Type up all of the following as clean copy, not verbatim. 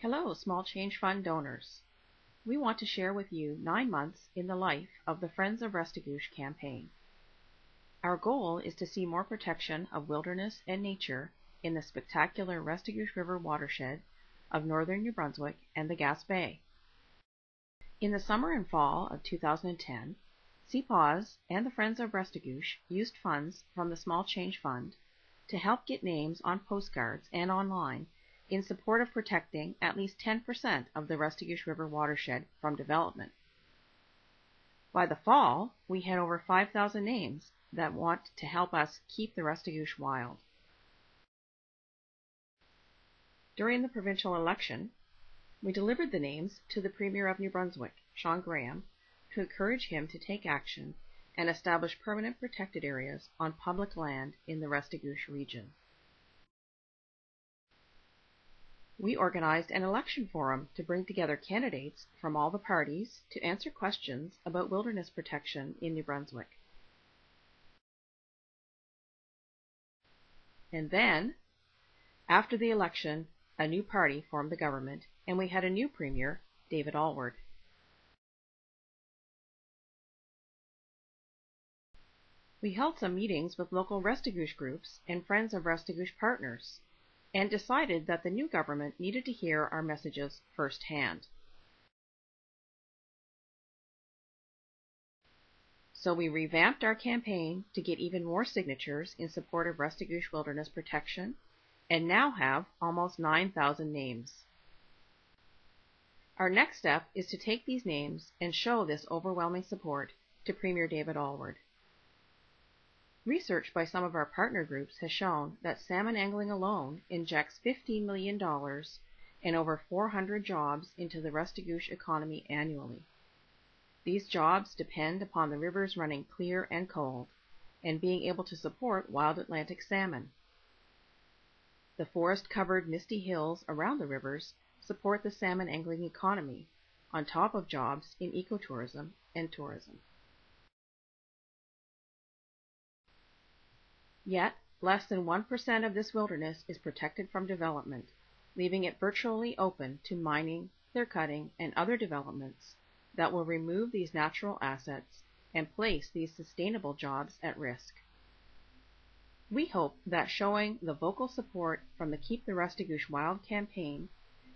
Hello, Small Change Fund donors. We want to share with you 9 months in the life of the Friends of Restigouche campaign. Our goal is to see more protection of wilderness and nature in the spectacular Restigouche River watershed of northern New Brunswick and the Gaspé. In the summer and fall of 2010, CPAWS and the Friends of Restigouche used funds from the Small Change Fund to help get names on postcards and online in support of protecting at least 10% of the Restigouche River watershed from development. By the fall, we had over 5,000 names that want to help us keep the Restigouche wild. During the provincial election, we delivered the names to the Premier of New Brunswick, Sean Graham, to encourage him to take action and establish permanent protected areas on public land in the Restigouche region. We organized an election forum to bring together candidates from all the parties to answer questions about wilderness protection in New Brunswick. And then, after the election, a new party formed the government, and we had a new Premier, David Alward. We held some meetings with local Restigouche groups and Friends of Restigouche partners, and decided that the new government needed to hear our messages firsthand. So we revamped our campaign to get even more signatures in support of Restigouche wilderness protection, and now have almost 9,000 names. Our next step is to take these names and show this overwhelming support to Premier David Alward. Research by some of our partner groups has shown that salmon angling alone injects $15 million and over 400 jobs into the Restigouche economy annually. These jobs depend upon the rivers running clear and cold, and being able to support wild Atlantic salmon. The forest-covered misty hills around the rivers support the salmon angling economy, on top of jobs in ecotourism and tourism. Yet, less than 1% of this wilderness is protected from development, leaving it virtually open to mining, clear-cutting, and other developments that will remove these natural assets and place these sustainable jobs at risk. We hope that showing the vocal support from the Keep the Restigouche Wild campaign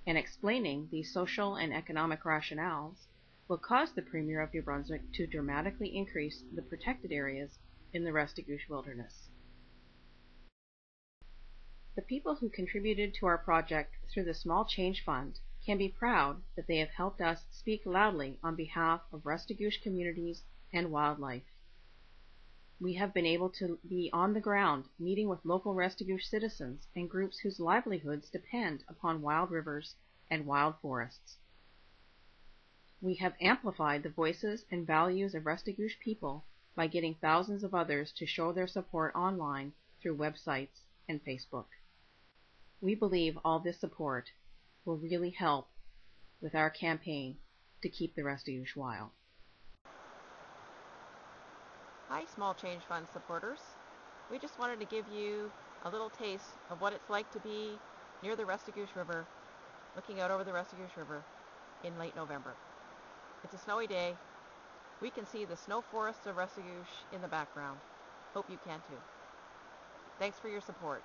and explaining these social and economic rationales will cause the Premier of New Brunswick to dramatically increase the protected areas in the Restigouche wilderness. The people who contributed to our project through the Small Change Fund can be proud that they have helped us speak loudly on behalf of Restigouche communities and wildlife. We have been able to be on the ground meeting with local Restigouche citizens and groups whose livelihoods depend upon wild rivers and wild forests. We have amplified the voices and values of Restigouche people by getting thousands of others to show their support online through websites and Facebook. We believe all this support will really help with our campaign to keep the Restigouche wild. Hi, Small Change Fund supporters. We just wanted to give you a little taste of what it's like to be near the Restigouche River, looking out over the Restigouche River in late November. It's a snowy day. We can see the snow forests of Restigouche in the background. Hope you can too. Thanks for your support.